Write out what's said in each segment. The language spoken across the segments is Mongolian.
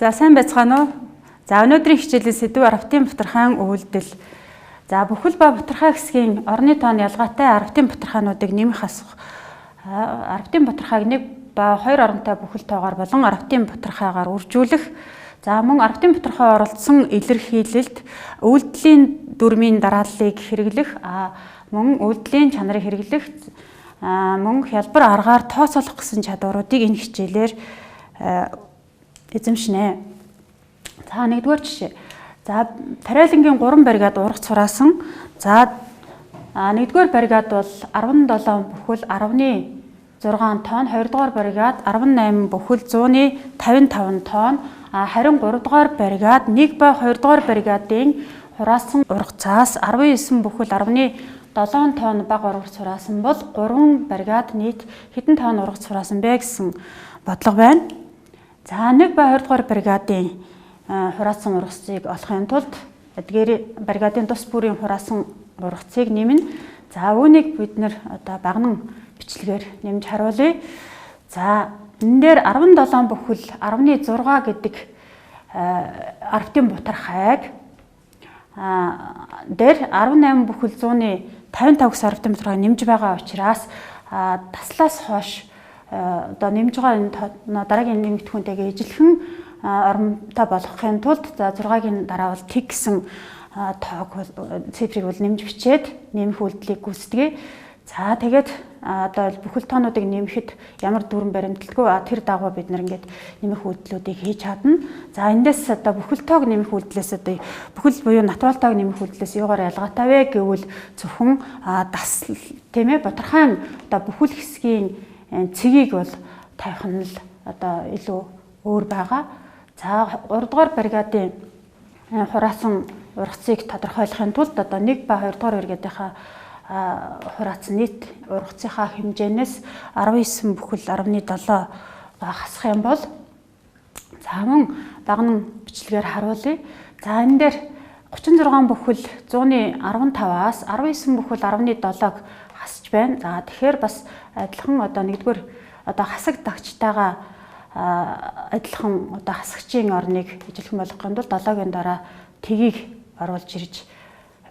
За сайн байцгаана уу? За өнөөдрийн хичээлийн сэдв Аравтын Бутархайн өвөлдөл. За бүхэл ба Бутархай хэсгийн орны тооны ялгаатай Аравтын Бутархайнуудыг нэмэх асах. Аравтын Бутархайг 1 ба 2 оронтой бүхэл тоогоор болон Аравтын Бутархайгаар үржүүлэх. За мөн Аравтын Бутархай оролцсон илэрхийлэлд өвөлдлийн дүрмийн дарааллыг хэрэглэх, мөн өвөлдлийн чанарыг хэрэглэх, мөн хялбар аргаар тооцоолох гэсэн чадваруудыг энэ хичээлээр эзэмшнэ. За нэгдүгээр жишээ. За тариалангийн 3 бригад ургац хураасан. За нэгдүгээр бригад бол 17 бүхэл 10.6 тонн, 2 дугаар бригад 18 бүхэл 155 тонн, харин 3 дугаар бригад 1 ба 2 дугаар бригадын хураасан ургацаас 19 бүхэл 10.7 тонн бага ургац хураасан бол 3 бригад нийт хэдэн тонн ургац хураасан бэ гэсэн бодлого байна. За 1 ба 2 дугаар бригадын хураасан ургацыг олохын тулд эдгээр бригадын тус бүрийн хураасан ургацыг нэмнэ. За үүнийг бид нэр багнан бичлэгээр нэмж харуулъя. За энэ дээр 17 бүхэл 10.6 гэдэг Аравтын Бутархайг дээр 18 бүхэл 155 гэсэн Аравтын Бутархайг нэмж байгаа учраас таслаас хойш нэмж байгаа дараагийн нэмэгдэхүүнтэйгээ ижилхэн оромтой болгохын тулд за 6-гийн дараа бол тэг гэсэн цифрыг бол нэмж бичээд нэмэх үйлдэлийг гүйцэтгэе. За тэгээд бүхэл тоонуудыг нэмэхэд ямар дүрэн баримталгүй тэр дагуу бид ингээд нэмэх үйлдэлүүдийг хийж чадна. За эндээс бүхэл тоог нэмэх үйлдэлээс бүхэл буюу натурал тоог нэмэх үйлдэлээс юугаар ялгаатай вэ гэвэл зөвхөн дасл тийм ээ Бутархайн бүхэл хэсгийн цэгийг бол тавих нь л илүү өөр байгаа. За 3 дугаар бригадын хураасан ургацыг тодорхойлохын тулд 1 ба 2 дугаар бригадынхаа хураацсан нийт ургацынхаа хэмжээнээс 19 бүхэл 10.7 хасах юм бол за мөн багнан бичлэгээр харуулъя. За энэ дээр 36 бүхэл 115-аас 19 бүхэл 10.7-г хасж байна. За тэгэхээр бас адилхан нэгдүгээр хасагдагчтайгаа адилхан хасагчийн орныг ижилхэн болгохын тулд 7-гийн дараа тгийг оруулж ирж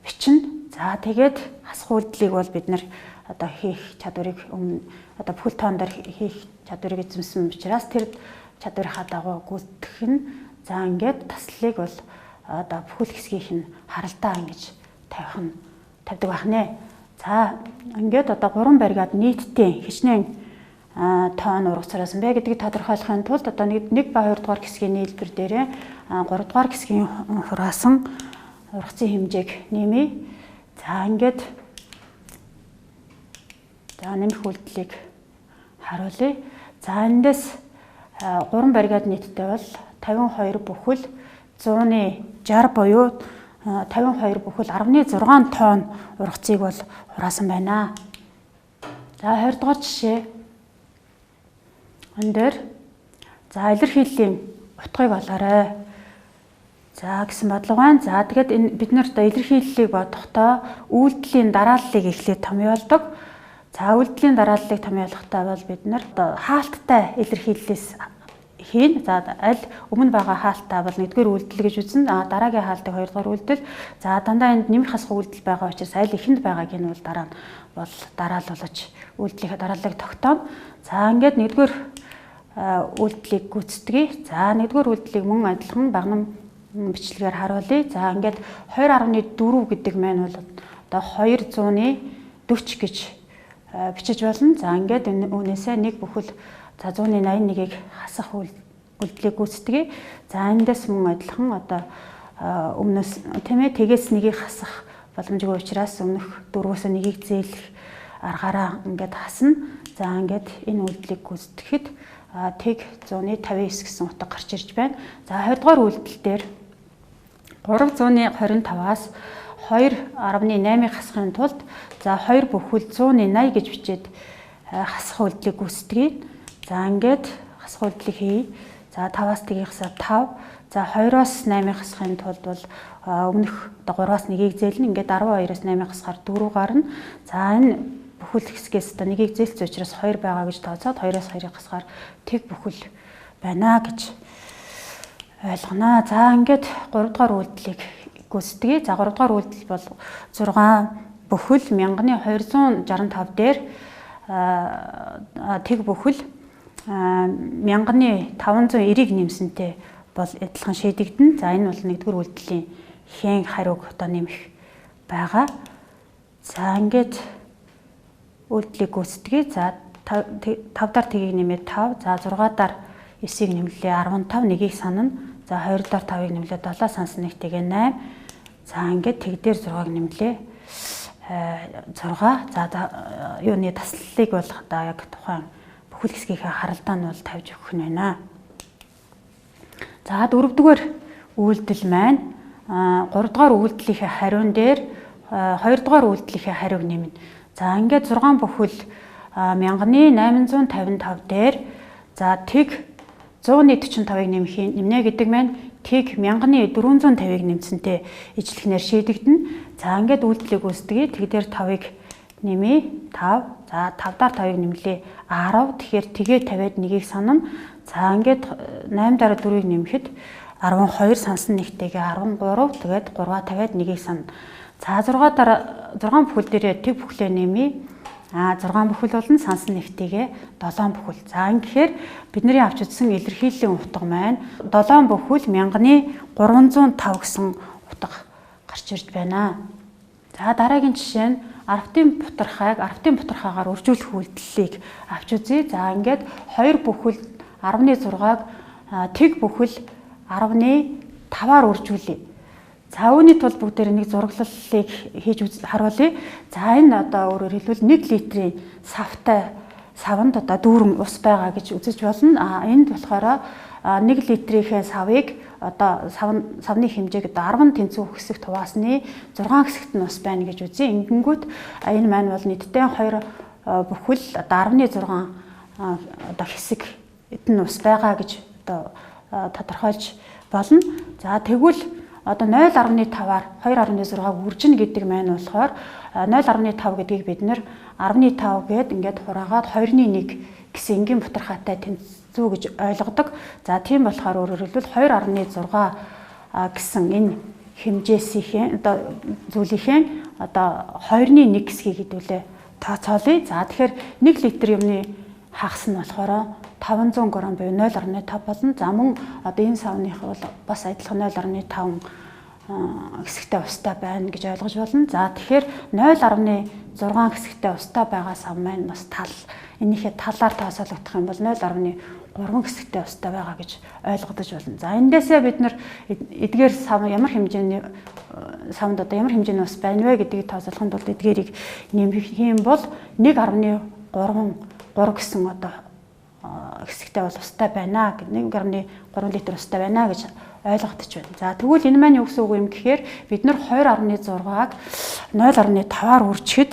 бичнэ. За тэгээд хасах үйлдэлийг бол бид нэр хийх чадварыг бүхэл тоон дээр хийх чадварыг эзэмсэн учраас тэр чадварынхаа дагуу гүйцэтгэх нь за ингээд таслыг бол бүхэл хэсгийнх нь харалтаа ингэж тавьдаг байна. За ингээд 3 бригад нийтдээ хичнээн тонн ургац хураасан бэ гэдгийг тодорхойлохын тулд 1 ба 2 дугаар хэсгийн нийлбэр дээрээ 3 дугаар хэсгийн хураасан ургацын хэмжээг нэмье. За ингээд нэмэх үйлдэлийг харуулъя. За эндээс 3 бригад нийтдээ бол 52 бүхэл 160 буюу 52 бүхэл 10.6 тонн ургацыг бол хураасан байна. За 20 дугаар жишээ. Энэ дээр за илэрхийллийн утгыг олоорой. За гэсэн бодлого байна. За тэгээд бид нарт илэрхийллийг бодохдоо үйлдэлийн дарааллыг эхлээд томьёолдог. За үйлдэлийн дарааллыг томьёолохдоо бол бид нар хаалттай илэрхийллээс хийн. За аль өмнө байгаа хаалтаа бол 1-р үйлдэл гэж үзнэ. Дараагийн хаалтыг 2-р үйлдэл. За дандаа энд нэмэр хасах үйлдэл байгаа учраас аль ихэнд байгааг нь бол дараа нь бол дараалуулж үйлдэлийнхээ дарааллыг тогтооно. За ингээд 1-р үйлдэлийг гүйцэтгэе. За 1-р үйлдэлийг мөн адилхан багнан бичлэгээр харуулъя. За ингээд 2.4 гэдэг маань бол 240 гэж бичиж болно. За ингээд үүнээсээ 1 бүхэл 181-ийг хасах үйлдэлийг гүйцэтгэе. За эндээс мөн адилхан өмнөөс тийм ээ тэгээс нэгийг хасах боломжгүй учраас өмнөх 4-өөс 1-ийг зээлэх аргаараа ингээд хасна. За ингээд энэ үйлдэлийг гүйцэтгэхэд тэг 159 гэсэн утга гарч ирж байна. За 20 дугаар үйлдэл дээр 325-аас 2.8-ыг хасахын тулд за 2 бүхэл 180 гэж бичээд хасах үйлдэлийг гүйцэтгэе. За ингээд хасах үйлдэлийг хий. За 5-аас тгийг хасаад 5. За 2-оос 8-ыг хасахын тулд бол өмнөх 3-аас 1-ийг зээлнэ. Ингээд 12-оос 8-ыг хасахаар 4 гарна. За энэ бүхэл хэсгээс 1-ийг зээлсэн учраас 2 байгаа гэж тооцоод 2-оос 2-ыг хасахаар тэг бүхэл байна гэж ойлгоно. За ингээд 3 дугаар үйлдэлийг гүйцэтгэе. За 3 дугаар үйлдэл бол 6 бүхэл 1265 дээр тэг бүхэл 1590-ийг нэмсэнтэй бол адилхан шийдэгдэн. За энэ бол 1-р үйлдэлийн хэн хариуг одоо нэмэх байгаа. За ингээд үйлдэлийг гүйцэтгэе. За 5 даар тгийг нэмээд 5. За 6 даар 9-ийг нэмлээ 15, 1-ийг санана. За 2 даар 5-ыг нэмлээ 7, сансан нэг тэгээ 8. За ингээд тэг дээр 6-ыг нэмлээ 6. За юуны таслалыг бол одоо яг тухайн бүхэл хэсгийнхээ харалдаа нь бол тавьж өгөх нь байна. За 4-р үйлдэл маань 3-р үйлдэлийнхээ хариун дээр 2-р үйлдэлийнхээ хариуг нэмнэ. За ингээд 6 бүхэл 1855 дээр за тэг 145-ыг нэмнэ гэдэг маань тэг 1450-ыг нэмсэнтэй ижлэхнээр шийдэгдэнэ. За ингээд үйлдэлийг гүйцэтгэе. Тэг дээр 5-ыг нэмье 5. За 5 даар 5-ыг нэмлээ 10. Тэгэхээр тэгээ 50-ад 1-ийг санана. За ингээд 8 дараа 4-ийг нэмэхэд 12 сансан нэгтэйгээ 13. Тэгээд 3-а 50-ад 1-ийг санана. За 6 дараа 6 бүхэл дээрээ тэг бүхлээ нэмье. 6 бүхэл болно, сансан нэгтэйгээ 7 бүхэл. За ингэхээр бидний авч үзсэн илэрхийллийн утга маань 7 бүхэл 1305 гэсэн утга гарч ирж байна. За дараагийн жишээ нь арвтын бутархаагаар үржүүлэх үйлдэлийг авч үзье. За ингээд 2 бүхэл 10-6-аг тэг бүхэл 10-5-аар үржүүлье. За үүний тулд бүгдээр нэг зураглалыг хийж харуулъя. За энэ одоо өөрөөр хэлбэл 1 литрийн савнд одоо дүүрэн ус байгаа гэж үзэж болно. Энд болохоор 1 литрийнхээ савыг одоо савны хэмжээг одоо 10 тэнцвүү хэсэгт хуваасны 6 хэсэгт нь ус байна гэж үзье. Ингэнгүүт энэ маань бол нийтдээ 2 бүхэл одоо 16 одоо хэсэгт нь ус байгаа гэж одоо тодорхойлж болно. За тэгвэл одоо 0.5-аар 2.6-г үржинэ гэдэг маань болохоор 0.5 гэдгийг бид нэр 15 гээд ингээд хураагаад 2-1 гэсэн энгийн бутархаатай тэнцвүү гэж ойлгодог. За тийм болохоор өөрөөр хэлбэл 2.6 гэсэн энэ хэмжээсийн одоо зүйлийнхээ одоо 2-1 гэсгийг хэдүүлээ тооцоолъё. За тэгэхээр 1 литр юмны хагас нь болохоор 500 г буюу 0.5 болно. За мөн одоо энэ савных бол бас адилхан 0.5 хэсэгтэй устай байна гэж ойлгож болно. За тэгэхээр 0.6 хэсэгтэй устай байгаа сав маань бас тал. Энийхээ талаар тооцоологдох юм бол 0.3 хэсэгтэй устай байгаа гэж ойлгодож болно. За эндээсээ бид нар эдгээр сав ямар хэмжээний савнд одоо ямар хэмжээний ус байна вэ гэдгийг тооцоолохын тулд эдгээрийг нэмэх юм бол 1.3 гэсэн одоо хэсэгтэй бол устай байна. 1.3 литр устай байна гэж ойлгогдож байна. За тэгвэл энэ маань юу гэсэн үг юм гэхээр бид нар 2.6-аг 0.5-аар үржихэд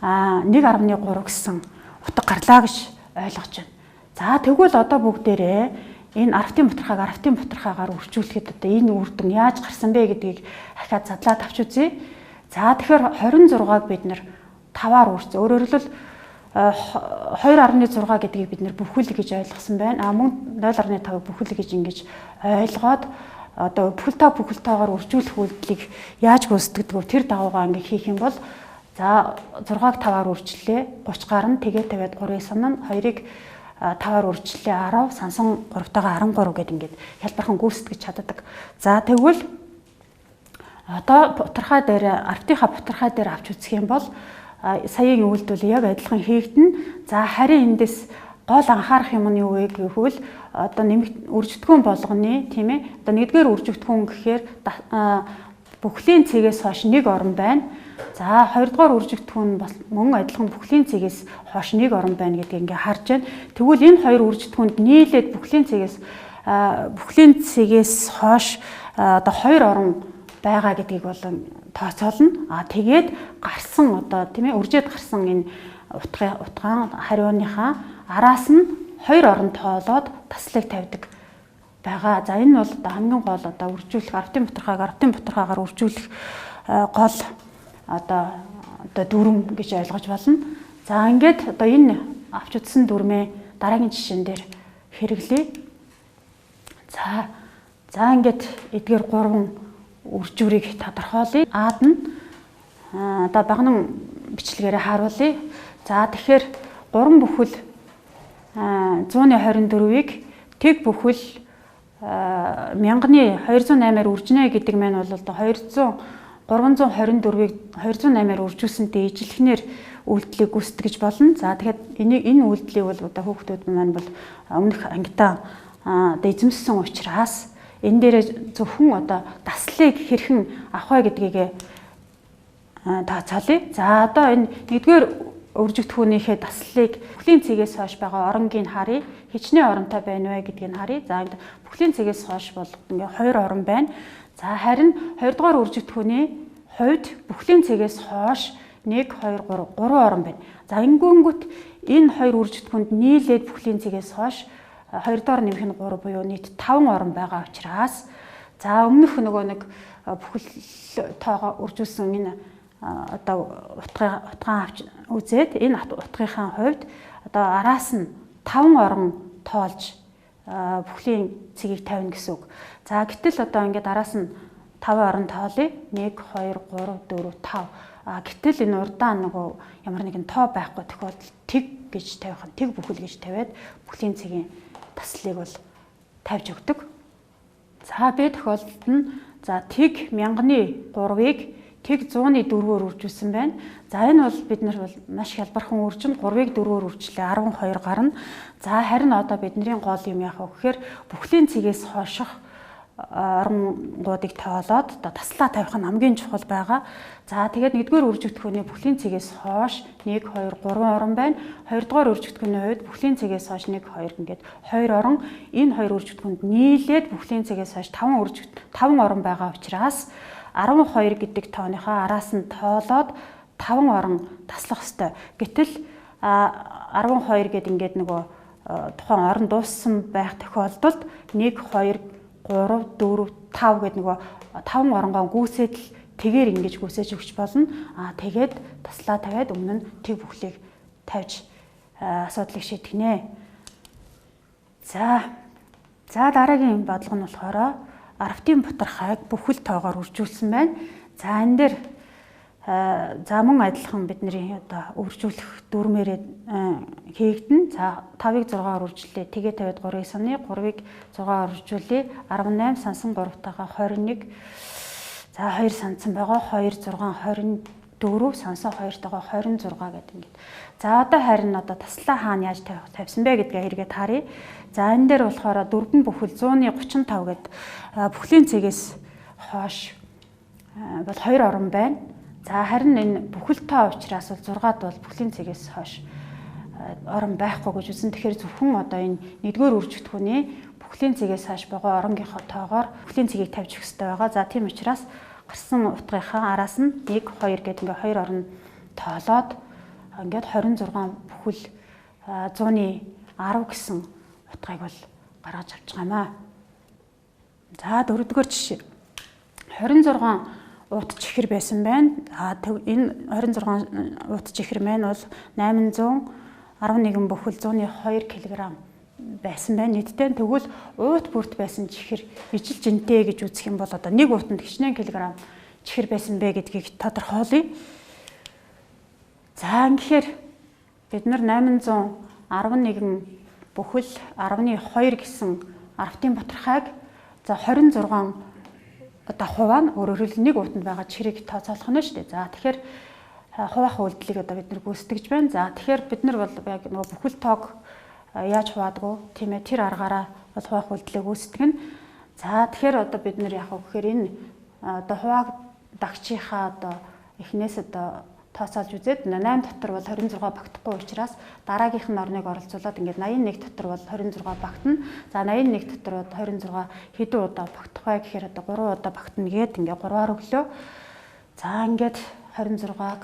1.3 гэсэн утга гарлаа гэж ойлгож байна. За тэгвэл одоо бүгдээрээ энэ арвтын бутархаагаар үржүүлэхэд одоо энэ үр дүн яаж гарсан бэ гэдгийг дахиад задлаад авч үзье. За тэгэхээр 26-аг бид нар 5-аар үржиж. Өөрөөр хэлбэл 2.6 гэдгийг бид нэр бүхэл гэж ойлгосон байна. Мөн 0.5 бүхэл гэж ингэж ойлгоод одоо бүхэлтэйгээр үржүүлэх үйлдэлийг яаж гүйцэтгэдэг вэ? Тэр дагуугаа ингэ хийх юм бол за 6-аг 5-аар үржлээ 30 гарна тэгээ тавиад 3-ыг санана 2-ыг 5-аар үржлээ 10 сансан 3-тайгаа 13 гэд ингээд хялбархан гүйцэтгэж чаддаг. За тэгвэл одоо арвтынхаа бутархай дээр авч үзэх юм бол саягийн үйлдэл яг адилхан хийгдэнэ. За харин эндээс гол анхаарах юм нь юу вэ гэвэл одоо үржигдэхүүн болгоны тийм ээ одоо нэгдүгээр үржигдэхүүн гэхээр бүхлийн цэгээс хойш 1 орон байна. За хоёрдугаар үржигдэхүүн бас мөн адилхан бүхлийн цэгээс хойш 1 орон байна гэдгийг ингээ харж байна. Тэгвэл энэ хоёр үржигдэхүүнд нийлээд бүхлийн цэгээс хойш одоо 2 орон байгаа гэдгийг болон тооцоолно. Тэгээд гарсан одоо тийм ээ үржээд гарсан энэ утгаан хариуныхаа араас нь 2 орон тоолоод таслыг тавьдаг байгаа. За энэ бол одоо хамгийн гол одоо үржүүлэх арвтын бутархаагаар үржүүлэх гол одоо дүрм гэж ойлгож болно. За ингээд одоо энэ авч үзсэн дүрмээ дараагийн жишээн дээр хэрэглэе. За ингээд эдгээр 3 үржүүрийг тодорхойлъё. Аад нь одоо багнан бичлэгээрээ харуулъя. За тэгэхээр 3 бүхэл 124-ийг тэг бүхэл 1208-аар үржинэ гэдэг маань бол одоо 324-ийг 208-аар үржүүлсэнтэй ижилхнэр үйлдэлийг гүйцэтгэж болно. За тэгэхээр энэ үйлдэлийг бол одоо хүүхдүүд маань бол өмнөх ангидаа одоо эзэмссэн учраас энэ дээрээ зөвхөн одоо таслыг хэрхэн авах вэ гэдгийг тооцоолъё. За одоо энэ 1-р өржигдэхүүнийхээ таслыг бүхлийн цэгээс хойш байгаа оронгийн харъя. Хичнээн оронтой байна вэ гэдгийг харъя. За энэ бүхлийн цэгээс хойш бол ингээ 2 орон байна. За харин 2-р өржигдэхүүний хувьд бүхлийн цэгээс хойш 1 2 3 орон байна. За ингэнгүүт энэ 2 үржигдэхүүнд нийлээд бүхлийн цэгээс хойш 2-доор нэмэх нь 3 буюу нийт 5 орон байгаа учраас за өмнөх нэг бүхэл тоогоо үржүүлсэн энэ одоо утгаан авч үзээд энэ утгынхаа хувьд одоо араас нь 5 орон тоолж бүхлийн цэгийг тавина гэсэн үг. За гэтэл одоо ингээд араас нь 5 орон тоолъё. 1 2 3 4 5. Гэтэл энэ урдаа нөгөө ямар нэгэн тоо байхгүй тохиолдолд тэг гэж тавих нь тэг бүхэл гэж тавиад бүхлийн цэгийн таслыг бол тавьж өгдөг. За B тохиолдолд нь за тэг 1000-3-ыг тэг 100-4-өөр үржүүлсэн байна. За энэ бол бид нар бол маш хялбархан үржим 3-ыг 4-өөр үржлээ 12 гарна. За харин одоо бидний гол юм яах вэ гэхээр бүхлийн цэгээс хойших оронгуудыг тоолоод одоо таслаа тавих нь хамгийн чухал байгаа. За тэгээд 1-р үржигдэхүүний бүхлийн цэгээс хойш 1 2 3 орон байна. 2-р үржигдэхүүний хувьд бүхлийн цэгээс хойш 1 2 ингээд 2 орон. Энэ 2 үржигдэхүүнд нийлээд бүхлийн цэгээс хойш 5 орон байгаа учраас 12 гэдэг тооныхоо араас нь тоолоод 5 орон таслах ёстой. Гэтэл 12 гэдэг ингээд нөгөө тухайн орон дууссан байх тохиолдолд 1 2 3 4 5 гэдэг нөгөө 5 оронгоо гүйсээд л тэгээр ингэж гүйсэж өгч болно. Тэгээд таслаа тавиад өмнө нь тэг бүхлийг тавьж асуудлыг шийтгэнэ. За дараагийн бодлого нь болохоор арвтын бутархайг бүхэл тоогоор үржүүлсэн байна. За энэ дээр за мөн адилхан бидний одоо үржүүлэх дүрмээрээ хийгдэн. За 5-ыг 6-аар үржүүлээ. Тэгээ тавиад 3-ыг саны, 3-ыг 6-аар үржүүлээ. 18 сансан 3-таагаа 21. За 2 сансан байгаа. 2 6 24 сансан 2-таагаа 26 гэдэг ингээд. За одоо харин одоо таслаа хаана яаж тавьсан бэ гэдгээ хэрэгэд харъя. За энэ дээр болохоор 4 бүхэл 135 гэдэг бүхлийн цэгээс хойш бол 2 орон байна. За харин энэ бүхэл тоо учраас бол 6-д бол бүхлийн цэгээс хойш орон байхгүй гэж үзсэн. Тэгэхээр зөвхөн одоо энэ 1-р үржигдэхүүний бүхлийн цэгээс хойш байгаа оронгийнхоо тоогоор бүхлийн цэгийг тавьж өгөх хэрэгтэй байгаа. За тийм учраас гарсан утгынхаа араас нь 1 2 гэдэг ингээ 2 орон тоолоод ингээд 26 бүхэл 110 гэсэн утгыг бол гаргаж авч байгаамаа. За 4-р жишээ. 26 уут чихэр байсан байна. Энэ 26 уут чихэр маань бол 811 бүхэл 102 кг байсан байна. Нийтдээ тэгвэл уут бүрт байсан чихэр ижил жинтэй гэж үзэх юм бол одоо нэг уутанд хичнээн килограмм чихэр байсан бэ гэдгийг тодорхойлъё. За тэгэхээр бид нар 811 бүхэл 12 гэсэн арвтын бутархайг за 26 одоо хуваа нь өөрөөр хэлбэл нэг уутанд байгаа чихрийг тооцоолох нь шүү дээ. За тэгэхээр хуваах үйлдэлийг одоо бид нар гүйцэтгэж байна. За тэгэхээр бид нар бол яг нөгөө бүхэл тоог яаж хуваадгүй тийм ээ тэр аргаараа бол хуваах үйлдэлийг гүйцэтгэн. За тэгэхээр одоо бид нар яг гэхээр энэ одоо хуваагдагчийнхаа одоо эхнээс одоо тооцоолж үзээд 8 дотор бол 26 багтахгүй учраас дараагийнх нь орныг оролцуулаад ингээд 81 дотор бол 26 багтана. За 81 дотор 26 хэдэн удаа багтах вэ гэхээр одоо 3 удаа багтана гээд ингээд 3-аар өглөө. За ингээд 26-г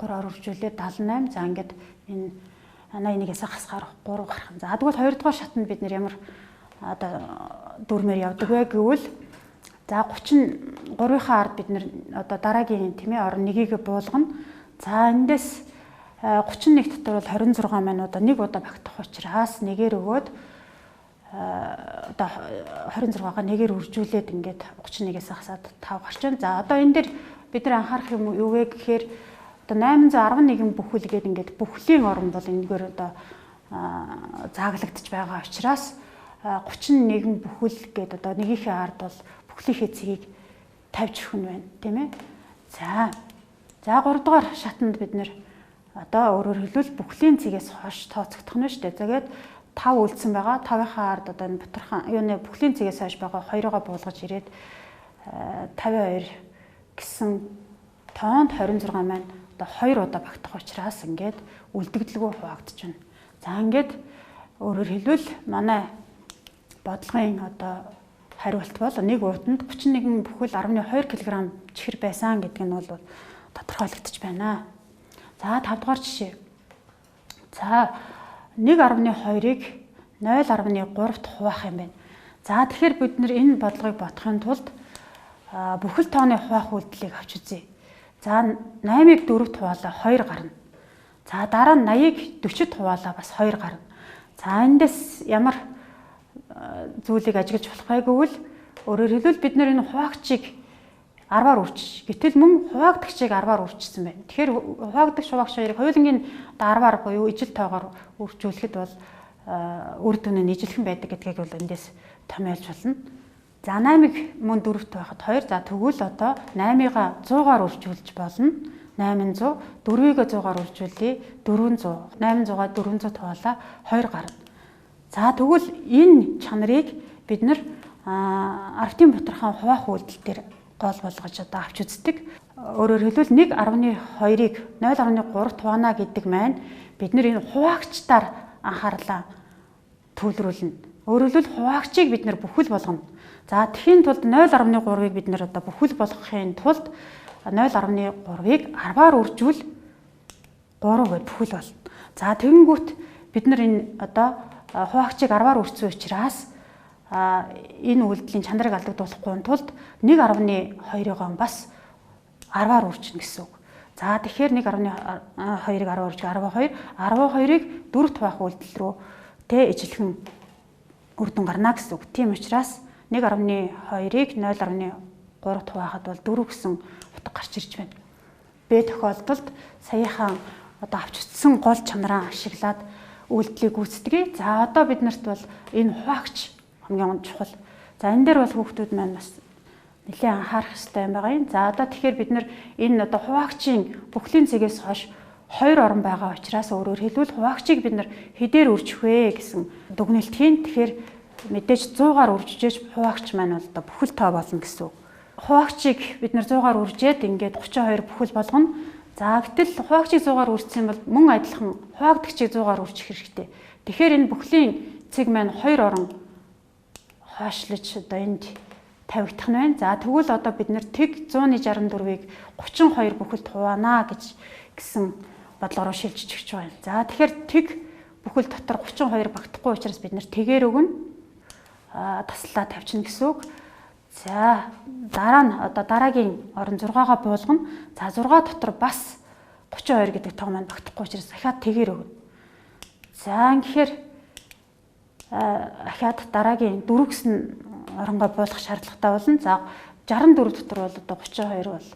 3-аар үржүүлээд 78. За ингээд энэ 81-ээс хасгаар 3 гарах. За тэгвэл 2-дугаар шатнд бид нэр ямар одоо дүрмээр явдаг вэ гэвэл за 33-ийнхаа ард бид нэр одоо дараагийн тэмээ орон нэгийг буулгана. За эндээс 31 дотор бол 26 маань одоо нэг удаа багтах учраас нэгээр өгөөд одоо 26-га нэгээр үржүүлээд ингээд 31-ээс хасаад 5 гарч байна. За одоо энэ дээр бид нар анхаарах юм юу вэ гэхээр одоо 811 бүхэл гээд ингээд бүхлийн орн бол энэгээр одоо зааглагдчих байгаа учраас 31 бүхэл гээд одоо нэгийнхээ ард бол бүхлийнхээ цэгийг тавьж өгөх нь байна, тийм ээ. За 3 дугаар шатанд бид нэр одоо өөрөөр хэлбэл бүхлийн цэгээс хойш тооцогдох нь шүү дээ. Тэгээд 5 үлдсэн байгаа. 5-ийнхаа ард одоо энэ бутархан юуны бүхлийн цэгээс хойш байгаа 2-оо буулгаж ирээд 52 гэсэн тоонд 26 маань одоо 2 удаа багтах учраас ингээд үлдэгдэлгүй хуваагдаж байна. За ингээд өөрөөр хэлбэл манай бодлогын одоо хариулт бол нэг уутанд 31 бүхэл 10.2 кг чихэр байсан гэдэг нь бол тодорхойлогдож байна. За 5 дугаар жишээ. За 1.2-ыг 0.3-т хуваах юм байна. За тэгэхээр бид нэр энэ бодлогыг бодохын тулд бүхэл тооны хуваах үйлдэлийг авч үзье. За 8-ыг 4-т хуваалаа 2 гарна. За дараа нь 80-ыг 40-т хуваалаа бас 2 гарна. За эндээс ямар зүйлийг ажиглаж болох вэ гэвэл өөрөөр хэлбэл бид нэр энэ хуваагчийг 10-аар үржиж. Гэтэл мөн хуваагдагчийг 10-аар үржижсэн байна. Тэгэхээр хуваагдагч хуваагч хоёрыг хоёулангийн 10-аар буюу ижил тоогоор үржүүлэхэд бол үр дүн нь ижилхэн байдаг гэдгийг бол эндээс томьёолж болно. За 8-ыг мөн 4-т байхад 2. За тэгвэл одоо 8-ыг 100-аар үржүүлж болно. 800, 4-ийг 100-аар үржүүлээ 400. 800-аа 400 хуваалаа 2 гарна. За тэгвэл энэ чанарыг бид нар арвтын бутархан хуваах үйлдэл дээр гол болгож одоо авч үздэг. Өөрөөр хэлбэл 1.2-ыг 0.3-т хуваана гэдэг маань бид нар энэ хуваагчдаар анхаарлаа төвлөрүүлнэ. Өөрөөр хэлбэл хуваагчийг бид нар бүхэл болгоно. За тэхийн тулд 0.3-ыг бид нар одоо бүхэл болгохын тулд 0.3-ыг 10-аар үржүүл 3 гэж бүхэл болно. За тэгэнгүүт бид нар энэ одоо хуваагчийг 10-аар үржсэн учраас энэ үйлдэлийн чанарыг алдагдуулахгүй тулд 1.2-ыг бас 10-аар үржинэ гэсэн үг. За тэгэхээр 1.2-ыг 10-аар үржих 12, 12-ыг 4-т хуваах үйлдэл рүү ижилхэн үр дүн гарна гэсэн үг. Тийм учраас 1.2-ыг 0.3-т хуваахад бол 4 гэсэн утга гарч ирж байна. Б тохиолдолд саяхан одоо авч утсан гол чанараа ашиглаад үйлдэлийг гүйцэтгэе. За одоо биднэрт бол энэ хуваагч хамгийн чухал. За энэ дээр бол хүүхдүүд маань бас нэлээд анхаарах хэрэгтэй юм байгаа юм. За одоо тэгэхээр бид нар энэ одоо хуваагчийн бүхлийн цэгээс хойш 2 орн байгаа учраас өөрөөр хэлбэл хуваагчийг бид нар хэдээр үржих вэ гэсэн дүгнэлт хийн. Тэгэхээр мэдээж 100-аар үржижээж хуваагч маань бол одоо бүхэл тоо болно гэсэн үг. Хуваагчийг бид нар 100-аар үржээд ингээд 32 бүхэл болгоно. За гэтэл хуваагчийг 100-аар үржсэн бол мөн адилхан хуваагдагчийг 100-аар үржих хэрэгтэй. Тэгэхээр энэ бүхлийн цэг маань 2 орн хойшлож одоо энд тавигдах нь байна. За тэгвэл одоо бид нэр тэг 164-ийг 32 бүхэлд хуваана гэсэн бодлогоор шилжиж өгч байгаа юм. За тэгэхээр тэг бүхэл дотор 32 багтахгүй учраас бид нэр тэгээр өгнө. Таслаа тавьчихна гэсэн үг. За дараа нь одоо дараагийн орон 6-гаа буулгана. За 6 дотор бас 32 гэдэг тоо маань багтахгүй учраас дахиад тэгээр өгнө. За ингэхээр ахаад дараагийн 4 гэсэн оронгоо буулгах шаардлагатай болно. За 64 дотор бол одоо 32 бол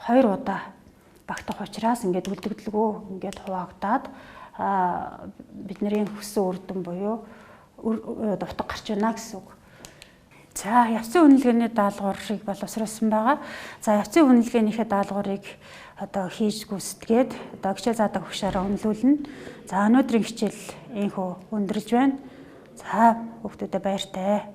2 удаа багтах учраас ингээд үлдэгдэлгүй ингээд хуваагдаад бидний хүссэн үр дүн буюу утга гарч байна гэсэн үг. За явцын үнэлгээний даалгаврыг боловсруулсан байгаа. За явцын үнэлгээнийхээ даалгаврыг одоо хийж гүйцэтгээд одоо хичээл заадаг хөшөөрөө үнэлүүлнэ. За өнөөдрийн хичээл энхүү өндөрлж байна. За хүүхдүүдэд баяртай.